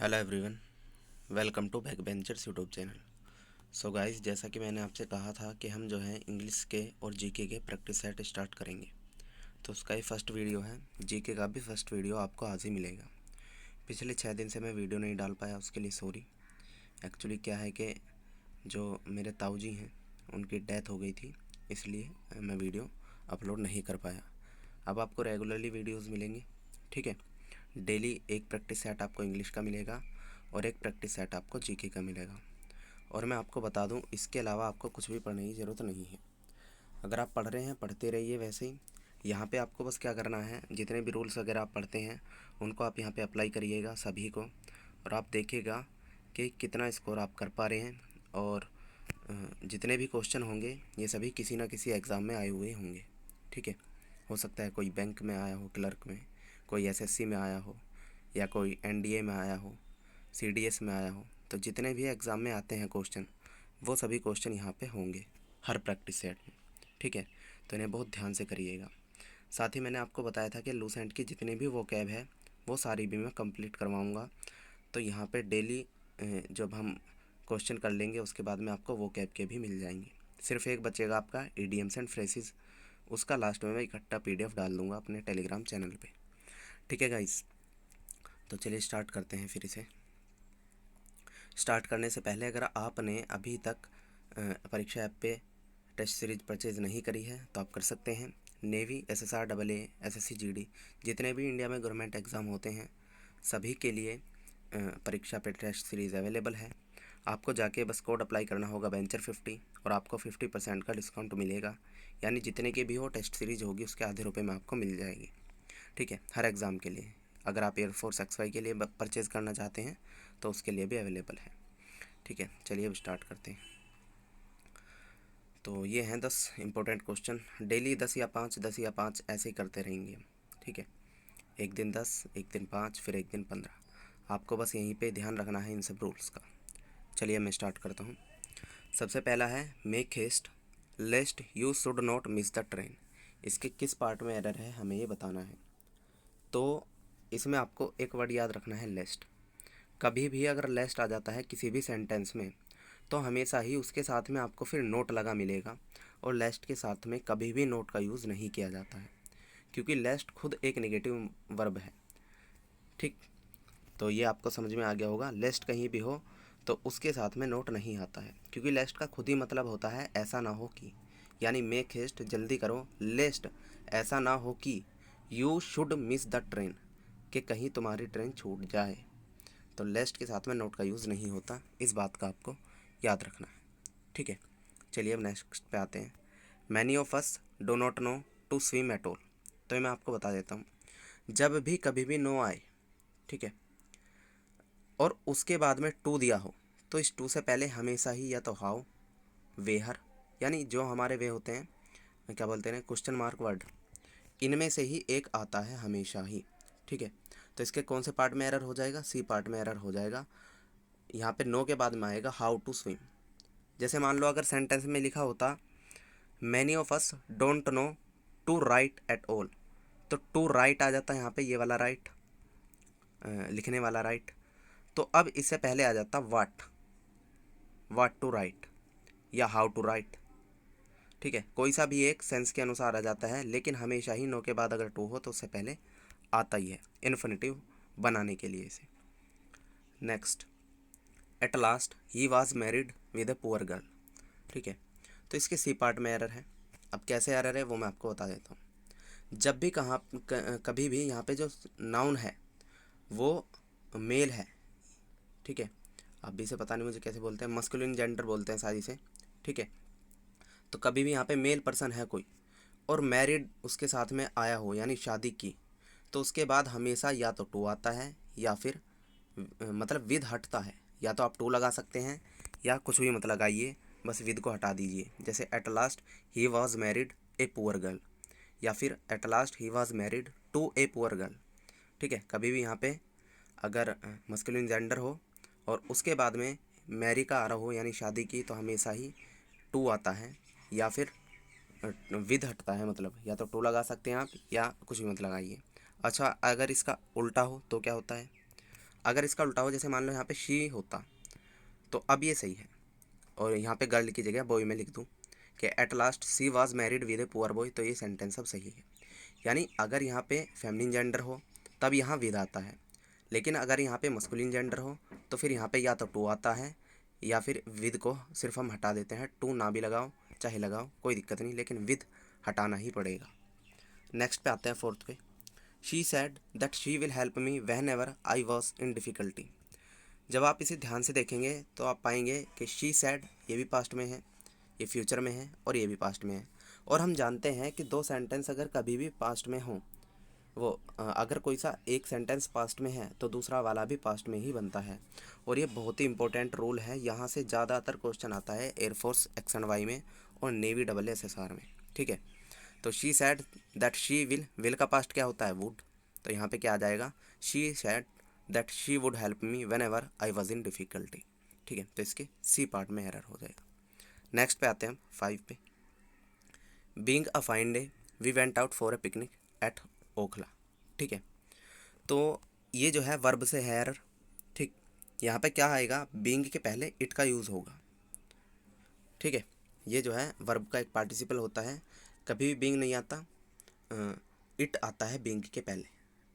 Hello everyone, welcome to backbenchers YouTube channel. So guys, जैसा कि मैंने आपसे कहा था कि हम जो है इंग्लिश के और जीके के प्रैक्टिस सेट स्टार्ट करेंगे, तो उसका ही फर्स्ट वीडियो है। जीके का भी फर्स्ट वीडियो आपको आज ही मिलेगा। पिछले 6 दिन से मैं वीडियो नहीं डाल पाया, उसके लिए सॉरी। एक्चुअली क्या है कि जो मेरे ताऊ जी हैं उनकी डेथ हो गई थी, इसलिए मैं वीडियो अपलोड नहीं कर पाया। अब आपको रेगुलरली वीडियोज़ मिलेंगी, ठीक है। डेली एक प्रैक्टिस सेट आपको इंग्लिश का मिलेगा और एक प्रैक्टिस सेट आपको जीके का मिलेगा। और मैं आपको बता दूं, इसके अलावा आपको कुछ भी पढ़ने की ज़रूरत नहीं है। अगर आप पढ़ रहे हैं पढ़ते रहिए वैसे ही। यहाँ पे आपको बस क्या करना है, जितने भी रूल्स वगैरह आप पढ़ते हैं उनको आप यहाँ पे अप्लाई करिएगा सभी को, और आप देखिएगा कि कितना स्कोर आप कर पा रहे हैं। और जितने भी क्वेश्चन होंगे ये सभी किसी ना किसी एग्ज़ाम में आए हुए होंगे, ठीक है। हो सकता है कोई बैंक में आया हो, क्लर्क में, कोई एसएससी में आया हो, या कोई एनडीए में आया हो, सीडीएस में आया हो। तो जितने भी एग्ज़ाम में आते हैं क्वेश्चन, वो सभी क्वेश्चन यहाँ पे होंगे हर प्रैक्टिस सेट में, ठीक है। तो इन्हें बहुत ध्यान से करिएगा। साथ ही मैंने आपको बताया था कि लूसेंट की जितनी भी वो कैब है वो सारी भी मैं कंप्लीट करवाऊँगा। तो यहाँ पे डेली जब हम क्वेश्चन कर लेंगे उसके बाद में आपको वो कैब के भी मिल जाएंगे। सिर्फ एक बचेगा आपका इडियम्स एंड फ्रेजेस, उसका लास्ट में मैं इकट्ठा पीडीएफ डाल दूँगा अपने टेलीग्राम चैनल पे, ठीक है गाइस। तो चलिए स्टार्ट करते हैं। फिर इसे स्टार्ट करने से पहले अगर आपने अभी तक परीक्षा ऐप पे टेस्ट सीरीज परचेज़ नहीं करी है तो आप कर सकते हैं। Navy, SSR, double A, SSC, GD, जितने भी इंडिया में गवर्नमेंट एग्ज़ाम होते हैं सभी के लिए परीक्षा पे टेस्ट सीरीज़ अवेलेबल है। आपको जाके बस कोड अप्लाई करना होगा बेंचर 50, और आपको 50% का डिस्काउंट मिलेगा। यानी जितने की भी हो टेस्ट सीरीज होगी उसके आधे रुपये में आपको मिल जाएगी, ठीक है, हर एग्ज़ाम के लिए। अगर आप एयरफोर्स XY के लिए परचेज़ करना चाहते हैं तो उसके लिए भी अवेलेबल है, ठीक है। चलिए अब स्टार्ट करते हैं। तो ये हैं 10 इंपॉर्टेंट क्वेश्चन। डेली 10 या 5, 10 या 5 ऐसे ही करते रहेंगे हम, ठीक है। एक दिन 10, एक दिन 5, फिर एक दिन 15। आपको बस यहीं पे ध्यान रखना है इन सब रूल्स का। चलिए मैं स्टार्ट करता हूँ। सबसे पहला है make haste lest you should not miss the train. इसके किस पार्ट में एरर है हमें ये बताना है। तो इसमें आपको एक वर्ड याद रखना है, लेस्ट। कभी भी अगर लेस्ट आ जाता है किसी भी सेंटेंस में तो हमेशा ही उसके साथ में आपको फिर नोट लगा मिलेगा, और लेस्ट के साथ में कभी भी नोट का यूज़ नहीं किया जाता है, क्योंकि लेस्ट खुद एक नेगेटिव वर्ब है, ठीक। तो ये आपको समझ में आ गया होगा। लेस्ट कहीं भी हो तो उसके साथ में नोट नहीं आता है, क्योंकि लेस्ट का खुद ही मतलब होता है ऐसा ना हो कि, यानी मेक हेस्ट जल्दी करो, लेस्ट ऐसा ना हो कि, you should miss the train कि कहीं तुम्हारी ट्रेन छूट जाए। तो लेस्ट के साथ में नोट का यूज़ नहीं होता, इस बात का आपको याद रखना है, ठीक है। चलिए अब नेक्स्ट पे आते हैं। Many of us do not know to swim at all. तो ये मैं आपको बता देता हूँ, जब भी कभी भी नो आए, ठीक है, और उसके बाद में टू दिया हो, तो इस टू से पहले हमेशा ही या तो हाउ, वेहर, यानी जो हमारे वे होते हैं, क्या बोलते हैं, क्वेश्चन मार्क वर्ड, इनमें से ही एक आता है हमेशा ही, ठीक है। तो इसके कौन से पार्ट में एरर हो जाएगा, सी पार्ट में एरर हो जाएगा। यहाँ पे नो के बाद में आएगा हाउ टू स्विम। जैसे मान लो अगर सेंटेंस में लिखा होता many of us don't know to write at all, तो टू राइट आ जाता है यहाँ पे, ये वाला राइट, लिखने वाला राइट। तो अब इससे पहले आ जाता वाट टू राइट या हाउ टू राइट, ठीक है। कोई सा भी एक सेंस के अनुसार आ जाता है, लेकिन हमेशा ही नो के बाद अगर टू हो तो उससे पहले आता ही है, इन्फिनिटिव बनाने के लिए इसे। Next, eight last he was married with a poor girl, ठीक है। तो इसके सी पार्ट में एरर है। अब कैसे एरर है वो मैं आपको बता देता हूँ। जब भी कभी भी यहाँ पे जो नाउन है वो मेल है, ठीक है। अब भी से पता नहीं मुझे कैसे बोलते हैं, मस्कुलिन जेंडर बोलते हैं शायद इसे, ठीक है। तो कभी भी यहाँ पे मेल पर्सन है कोई और मैरिड उसके साथ में आया हो, यानी शादी की, तो उसके बाद हमेशा या तो टू आता है या फिर मतलब विद हटता है। या तो आप टू लगा सकते हैं या कुछ भी मत लगाइए, बस विद को हटा दीजिए। जैसे at last he was married a poor girl, या फिर at last he was married to a poor girl, ठीक है। कभी भी यहाँ पे अगर मस्कुलिन जेंडर हो और उसके बाद में मैरी का आ रहा हो यानी शादी की, तो हमेशा ही टू आता है या फिर विद हटता है, मतलब या तो टू लगा सकते हैं आप या कुछ भी मत लगाइए। अच्छा, अगर इसका उल्टा हो तो क्या होता है, अगर इसका उल्टा हो, जैसे मान लो यहाँ पे शी होता, तो अब ये सही है, और यहाँ पे गर्ल की जगह बॉय में लिख दूँ कि at last she was married with a poor boy, तो ये सेंटेंस अब सही है। यानी अगर यहाँ पे फेमिनिन जेंडर हो तब यहाँ विद आता है, लेकिन अगर यहाँ पे मस्कुलिन जेंडर हो तो फिर यहाँ पे या तो टू आता है, या फिर विद को सिर्फ हम हटा देते हैं। टू ना भी लगाओ चाहे लगाओ कोई दिक्कत नहीं, लेकिन विद हटाना ही पड़ेगा। नेक्स्ट पे आते हैं फोर्थ पे। She said that she will help me when ever I was in difficulty. जब आप इसे ध्यान से देखेंगे तो आप पाएंगे कि शी सैड ये भी पास्ट में है, ये फ्यूचर में है, और ये भी पास्ट में है। और हम जानते हैं कि दो सेंटेंस अगर कभी भी पास्ट में हों, वो अगर कोई सा एक सेंटेंस पास्ट में है तो दूसरा वाला भी पास्ट में ही बनता है। और ये बहुत ही इंपॉर्टेंट रूल है, यहाँ से ज़्यादातर क्वेश्चन आता है एयरफोर्स XY में और नेवी SSR में। ठीक है, तो she said that she will का पास्ट क्या होता है, वुड, तो यहाँ पे क्या आ जाएगा, she said that she would help me when ever I was in difficulty. ठीक है, तो इसके सी पार्ट में एरर हो जाएगा। नेक्स्ट पे आते हैं हम 5 पे। Being a fine day we went out for a picnic at Okhla. ठीक है, तो ये जो है वर्ब से है एरर। ठीक, यहाँ पे क्या आएगा, बीइंग के पहले इट का यूज़ होगा। ठीक है, ये जो है वर्ब का एक पार्टिसिपल होता है, कभी भी बीइंग नहीं आता, इट आता है बीइंग के पहले।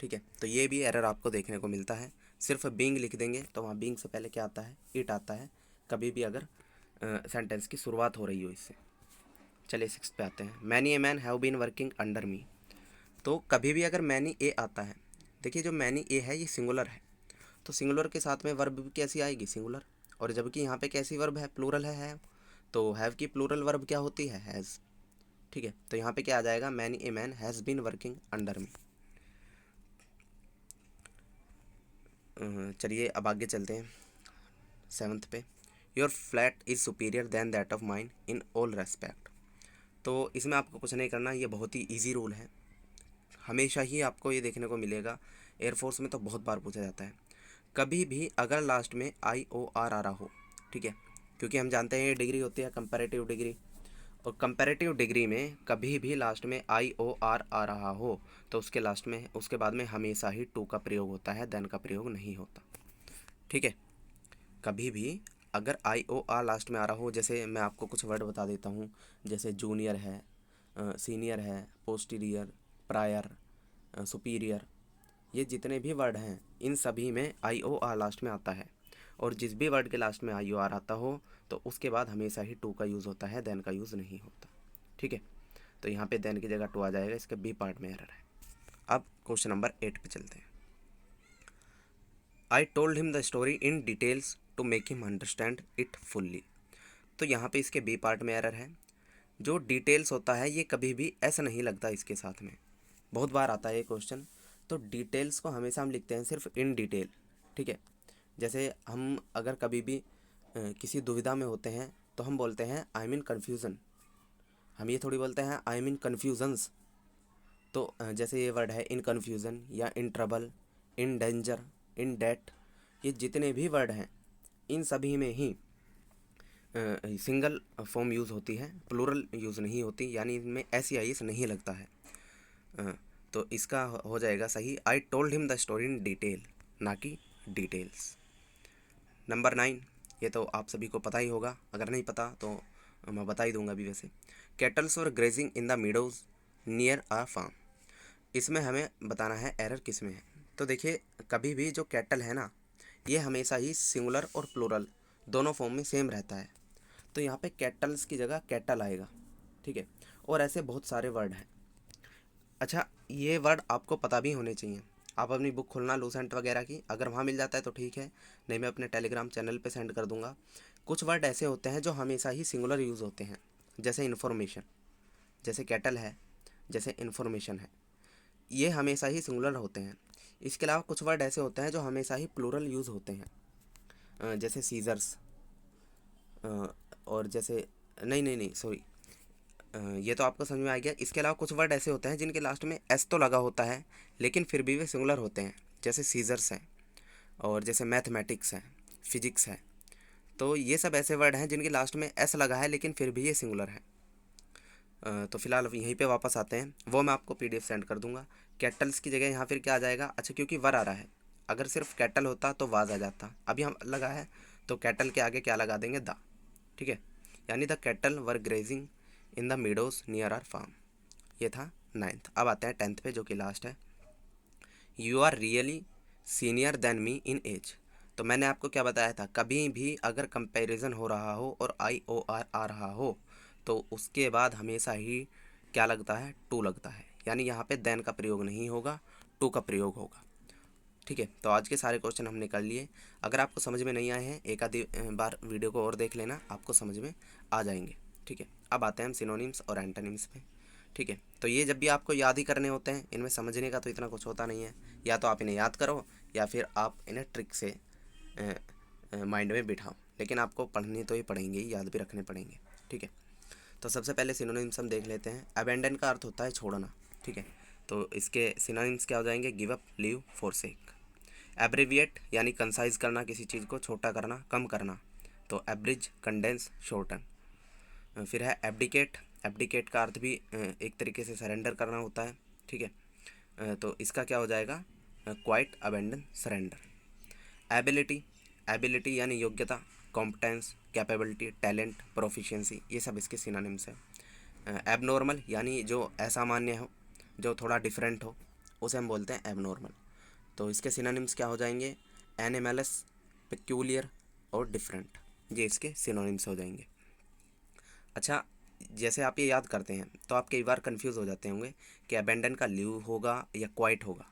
ठीक है, तो ये भी एरर आपको देखने को मिलता है। सिर्फ बीइंग लिख देंगे तो वहाँ बीइंग से पहले क्या आता है, इट आता है, कभी भी अगर सेंटेंस की शुरुआत हो रही हो इससे। चलिए 6 पे आते हैं। Many a man have been working under me. तो कभी भी अगर मैनी ए आता है, देखिए जो मैनी ए है ये सिंगुलर है, तो सिंगुलर के साथ में वर्ब भी कैसी आएगी, सिंगुलर। और जबकि यहाँ पे कैसी वर्ब है, प्लूरल है हैव, तो हैव की प्लूरल वर्ब क्या होती है, हैज़। ठीक है, तो यहाँ पे क्या आ जाएगा, many a man has been working under me. चलिए अब आगे चलते हैं 7th पे। Your flat is superior than that of mine in all respect. तो इसमें आपको कुछ नहीं करना, ये बहुत ही ईजी रूल है, हमेशा ही आपको ये देखने को मिलेगा, एयरफोर्स में तो बहुत बार पूछा जाता है। कभी भी अगर लास्ट में IOR आ रहा हो, ठीक है, क्योंकि हम जानते हैं ये डिग्री होती है कंपैरेटिव डिग्री, और कंपैरेटिव डिग्री में कभी भी लास्ट में IOR आ रहा हो तो उसके लास्ट में, उसके बाद में हमेशा ही टू का प्रयोग होता है, देन का प्रयोग नहीं होता। ठीक है, कभी भी अगर IOR लास्ट में आ रहा हो, जैसे मैं आपको कुछ वर्ड बता देता हूँ, जैसे जूनियर है, सीनियर है, पोस्टीरियर, प्रायर, सुपीरियर, ये जितने भी वर्ड हैं इन सभी में IOR लास्ट में आता है। और जिस भी वर्ड के लास्ट में IOR आता हो तो उसके बाद हमेशा ही टू का यूज़ होता है, देन का यूज़ नहीं होता। ठीक है, तो यहाँ पे देन की जगह टू आ जाएगा, इसके बी पार्ट में एरर है। अब क्वेश्चन नंबर 8 पे चलते हैं। I told him the story in details to make him understand it fully. तो यहाँ पे इसके बी पार्ट में एरर है। जो डिटेल्स होता है ये कभी भी ऐसा नहीं लगता इसके साथ में, बहुत बार आता है ये क्वेश्चन। तो डिटेल्स को हमेशा हम लिखते हैं सिर्फ इन डिटेल। ठीक है, जैसे हम अगर कभी भी किसी दुविधा में होते हैं तो हम बोलते हैं आई एम इन कन्फ्यूज़न, हम ये थोड़ी बोलते हैं आई एम इन कन्फ्यूजन्स। तो जैसे ये वर्ड है इन कन्फ्यूज़न या in trouble, in danger, in debt, ये जितने भी वर्ड हैं इन सभी में ही सिंगल फॉर्म यूज़ होती है, प्लूरल यूज़ नहीं होती, यानी इनमें SEIS नहीं लगता है। तो इसका हो जाएगा सही, आई told him the story in detail, ना कि डिटेल्स। नंबर 9, ये तो आप सभी को पता ही होगा, अगर नहीं पता तो मैं बता ही दूंगा अभी। वैसे कैटल्स और grazing in the meadows near a farm, इसमें हमें बताना है एरर किस में है। तो देखिए कभी भी जो कैटल है ना, ये हमेशा ही सिंगुलर और प्लूरल दोनों फॉर्म में सेम रहता है, तो यहाँ पे कैटल्स की जगह कैटल आएगा। ठीक है, और ऐसे बहुत सारे वर्ड हैं। अच्छा, ये वर्ड आपको पता भी होने चाहिए, आप अपनी बुक खोलना लूसेंट वगैरह की, अगर वहाँ मिल जाता है तो ठीक है, नहीं मैं अपने टेलीग्राम चैनल पे सेंड कर दूँगा। कुछ वर्ड ऐसे होते हैं जो हमेशा ही सिंगुलर यूज़ होते हैं, जैसे इन्फॉर्मेशन, जैसे कैटल है, जैसे इन्फॉर्मेशन है, ये हमेशा ही सिंगुलर होते हैं। इसके अलावा कुछ वर्ड ऐसे होते हैं जो हमेशा ही प्लूरल यूज़ होते हैं, जैसे सीजर्स, और जैसे नहीं नहीं नहीं सॉरी, ये तो आपको समझ में आ गया। इसके अलावा कुछ वर्ड ऐसे होते हैं जिनके लास्ट में S तो लगा होता है लेकिन फिर भी वे सिंगुलर होते हैं, जैसे सीजर्स हैं, और जैसे मैथमेटिक्स है, फिजिक्स है। तो ये सब ऐसे वर्ड हैं जिनके लास्ट में S लगा है लेकिन फिर भी ये सिंगुलर है। तो फिलहाल यहीं पे वापस आते हैं, वो मैं आपको PDF सेंड कर दूंगा। कैटल्स की जगह यहाँ फिर क्या आ जाएगा, अच्छा क्योंकि वर आ रहा है, अगर सिर्फ कैटल होता तो वाज आ जाता, अभी हम लगा है तो कैटल के आगे क्या लगा देंगे, द। ठीक है, यानी the cattle were grazing in the meadows near our farm. ये था 9th। अब आते हैं 10th पे जो कि लास्ट है। You are really senior then me in age. तो मैंने आपको क्या बताया था, कभी भी अगर कंपैरिजन हो रहा हो और IOR आ रहा हो तो उसके बाद हमेशा ही क्या लगता है, टू लगता है, यानी यहाँ पे देन का प्रयोग नहीं होगा, टू का प्रयोग होगा। ठीक है, तो आज के सारे क्वेश्चन हमने कर लिए। अगर आपको समझ में नहीं आए हैं, एक आधी बार वीडियो को और देख लेना, आपको समझ में आ जाएंगे। ठीक है, अब आते हैं हम सिनोनिम्स और एंटोनिम्स पे। ठीक है, तो ये जब भी आपको याद ही करने होते हैं, इनमें समझने का तो इतना कुछ होता नहीं है, या तो आप इन्हें याद करो या फिर आप इन्हें ट्रिक से माइंड में बिठाओ, लेकिन आपको पढ़ने तो ही पड़ेंगे, याद भी रखने पड़ेंगे। ठीक है, तो सबसे पहले सिनोनिम्स हम देख लेते हैं। अबेंडन का अर्थ होता है छोड़ना। ठीक है, तो इसके सिनोनिम्स क्या हो जाएंगे, give up, leave, forsake। Abbreviate यानी कंसाइज करना, किसी चीज़ को छोटा करना, कम करना, तो एब्रिज, कंडेंस, शॉर्टन। फिर है एब्डिकेट। एब्डिकेट का अर्थ भी एक तरीके से सरेंडर करना होता है। ठीक है, तो इसका क्या हो जाएगा, quite, abandon, surrender. Ability, ability यानी योग्यता, कॉम्पिटेंस, कैपेबिलिटी, टैलेंट, प्रोफिशिएंसी, ये सब इसके सिनोनिम्स हैं। एबनॉर्मल यानी जो असामान्य हो, जो थोड़ा डिफरेंट हो, उसे हम बोलते हैं एबनॉर्मल। तो इसके सिनोनिम्स क्या हो जाएंगे, एनिमलस, पेक्यूलियर और डिफरेंट, ये इसके सिनोनिम्स हो जाएंगे। अच्छा, जैसे आप ये याद करते हैं तो आप कई बार कंफ्यूज हो जाते होंगे कि अबेंडन का लीव होगा या क्वाइट होगा।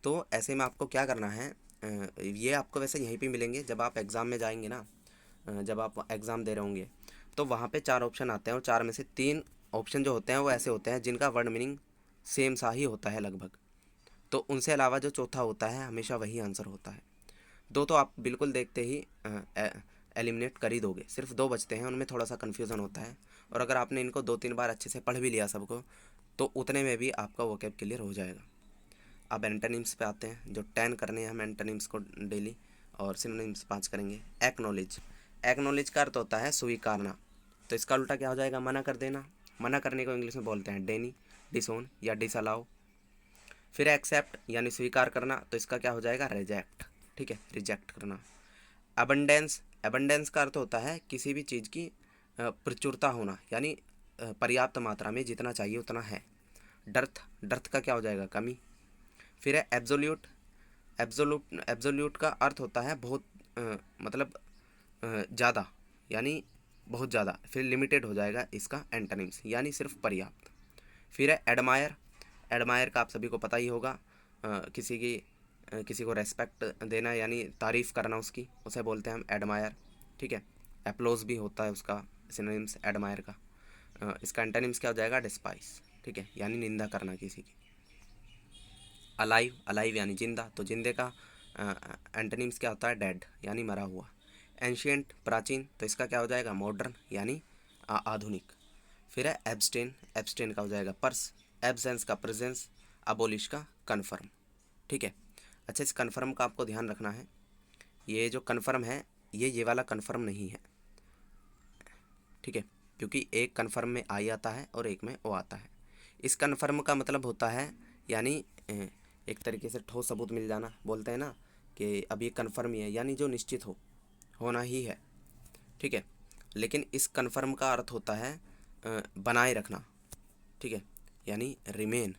तो ऐसे में आपको क्या करना है, ये आपको वैसे यहीं पे मिलेंगे जब आप एग्ज़ाम में जाएंगे ना, जब आप एग्ज़ाम दे रहे होंगे तो वहाँ पे 4 ऑप्शन आते हैं और 4 में से 3 ऑप्शन जो होते हैं वो ऐसे होते हैं जिनका वर्ड मीनिंग सेम सा ही होता है लगभग। तो उनसे अलावा जो चौथा होता है हमेशा वही आंसर होता है। 2 तो आप बिल्कुल देखते ही एलिमिनेट कर ही दोगे, सिर्फ 2 बचते हैं, उनमें थोड़ा सा कन्फ्यूज़न होता है। और अगर आपने इनको 2-3 बार अच्छे से पढ़ भी लिया सबको, तो उतने में भी आपका वोकैब क्लियर हो जाएगा। अब एंटोनिम्स पे आते हैं, जो 10 करने हैं हम एंटोनिम्स को डेली, और सिनोनिम्स 5 करेंगे। एक्नॉलेज, एक्नॉलेज का अर्थ होता है स्वीकारना। तो इसका उल्टा क्या हो जाएगा, मना कर देना। मना करने को इंग्लिश में बोलते हैं डेनी, डिसोन या डिसअलाउ। फिर एक्सेप्ट यानी स्वीकार करना, तो इसका क्या हो जाएगा, रिजेक्ट। ठीक है, रिजेक्ट करना। अबंडेंस, अबंडेंस का अर्थ होता है किसी भी चीज़ की प्रचुरता होना, यानी पर्याप्त मात्रा में जितना चाहिए उतना है। डर्थ, डर्थ का क्या हो जाएगा, कमी। फिर है एब्जोल्यूट, एब्जोल्यूट, एब्जोल्यूट का अर्थ होता है बहुत, मतलब ज़्यादा, यानी बहुत ज़्यादा। फिर लिमिटेड हो जाएगा इसका एंटोनिम्स, यानी सिर्फ पर्याप्त। फिर है एडमायर, एडमायर का आप सभी को पता ही होगा, किसी को रेस्पेक्ट देना यानी तारीफ़ करना उसकी, उसे बोलते हैं हम एडमायर। ठीक है, एप्लोज भी होता है उसका सिनोनिम्स एडमायर का। इसका एंटोनिम्स क्या हो जाएगा, डिस्पाइस। ठीक है, यानी निंदा करना किसी की। अलाइव, अलाइव यानी जिंदा, तो जिंदे का एंटोनिम्स क्या होता है, डेड यानी मरा हुआ। एंशियंट, प्राचीन, तो इसका क्या हो जाएगा, मॉडर्न यानी आधुनिक। फिर है एब्सटेन, एब्सटेन का हो जाएगा पर्स। एब्सेंस का प्रेजेंस। अबोलिश का कन्फर्म। ठीक है, अच्छा, इस कन्फर्म का आपको ध्यान रखना है, ये जो कन्फर्म है ये वाला कन्फर्म नहीं है। ठीक है, क्योंकि एक कन्फर्म में आई आता है और एक में ओ आता है। इस कन्फर्म का मतलब होता है यानी एक तरीके से ठोस सबूत मिल जाना, बोलते हैं ना कि अब ये कन्फर्म ही है, यानी जो निश्चित हो, होना ही है। ठीक है, लेकिन इस कन्फर्म का अर्थ होता है बनाए रखना। ठीक है, यानी रिमेन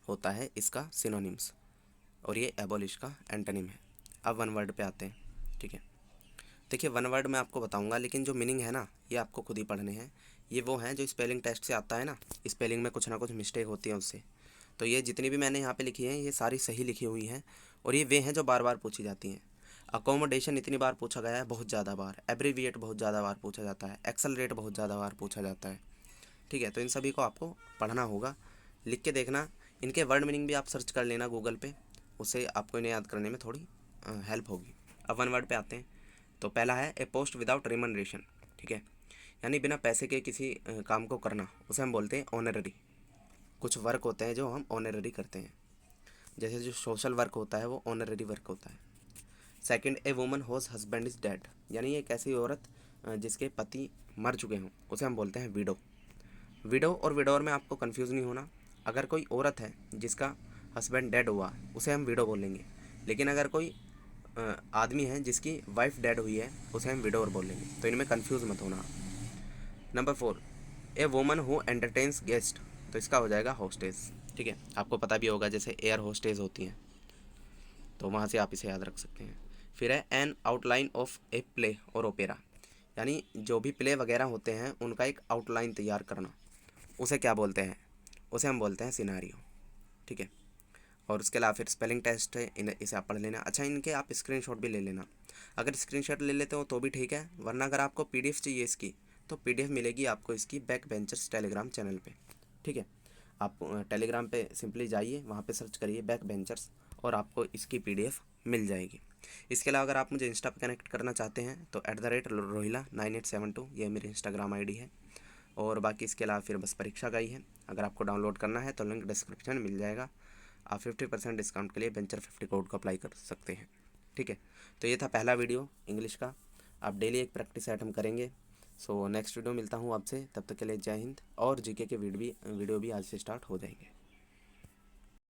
होता है इसका सिनोनिम्स, और ये एबॉलिश का एंटोनिम है। अब वन वर्ड पे आते हैं। ठीक है, देखिए वन वर्ड मैं आपको बताऊंगा, लेकिन जो मीनिंग है ना ये आपको खुद ही पढ़ने हैं। ये वो हैं जो स्पेलिंग टेस्ट से आता है ना, स्पेलिंग में कुछ ना कुछ मिस्टेक होती है उससे। तो ये जितनी भी मैंने यहाँ पे लिखी हैं ये सारी सही लिखी हुई हैं, और ये वे हैं जो बार बार पूछी जाती हैं। अकोमोडेशन इतनी बार पूछा गया है, बहुत ज़्यादा बार। एब्रीविएट बहुत ज़्यादा बार पूछा जाता है। एक्सेलरेट बहुत ज़्यादा बार पूछा जाता है। ठीक है, तो इन सभी को आपको पढ़ना होगा, लिख के देखना। इनके वर्ड मीनिंग भी आप सर्च कर लेना गूगल पे, उससे आपको इन्हें याद करने में थोड़ी हेल्प होगी। अब वन वर्ड पे आते हैं, तो पहला है ए पोस्ट विदाउट रिमनरेशन। ठीक है, यानी बिना पैसे के किसी काम को करना, उसे हम बोलते हैं ऑनररी। कुछ वर्क होते हैं जो हम ऑनररी करते हैं, जैसे जो सोशल वर्क होता है वो ऑनररी वर्क होता है। Second, a woman whose husband is dead, यानी एक ऐसी औरत जिसके पति मर चुके हों, उसे हम बोलते हैं विडो। विडो और विडोर में आपको कंफ्यूज नहीं होना। अगर कोई औरत है जिसका हस्बैंड डेड हुआ उसे हम विडो बोलेंगे, लेकिन अगर कोई आदमी है जिसकी वाइफ डेड हुई है उसे हम विडोर बोलेंगे, तो इनमें कंफ्यूज मत होना। Number 4, A woman who entertains guest, तो इसका हो जाएगा होस्टेस। ठीक है, आपको पता भी होगा जैसे एयर होस्टेस होती हैं, तो वहाँ से आप इसे याद रख सकते हैं। फिर है N outline of a play और ओपेरा, यानी जो भी प्ले वगैरह होते हैं उनका एक आउटलाइन तैयार करना, उसे क्या बोलते हैं? उसे हम बोलते हैं सिनारियो। ठीक है, और उसके अलावा फिर स्पेलिंग टेस्ट है, इसे आप पढ़ लेना। अच्छा, इनके आप स्क्रीनशॉट भी ले लेना, अगर स्क्रीनशॉट ले लेते हो तो भी ठीक है, वरना अगर आपको पीडीएफ चाहिए इसकी तो पीडीएफ मिलेगी आपको इसकी बैक बेंचर्स टेलीग्राम चैनल पे। ठीक है, आप टेलीग्राम पे सिंपली जाइए, वहाँ पे सर्च करिए बैक बेंचर्स और आपको इसकी पीडीएफ मिल जाएगी। इसके अलावा अगर आप मुझे इंस्टा पे कनेक्ट करना चाहते हैं तो @rohila9872 ये मेरी इंस्टाग्राम आईडी है। और बाकी इसके अलावा फिर बस परीक्षा का ही है, अगर आपको डाउनलोड करना है तो लिंक डिस्क्रिप्शन में मिल जाएगा। आप 50% डिस्काउंट के लिए वेंचर 50 कोड को अप्लाई कर सकते हैं। ठीक है, तो ये था पहला वीडियो इंग्लिश का। आप डेली एक प्रैक्टिस आइटम करेंगे। सो नेक्स्ट वीडियो मिलता हूँ आपसे, तब तक के लिए जय हिंद। और जीके के वीडियो भी आज से स्टार्ट हो जाएंगे।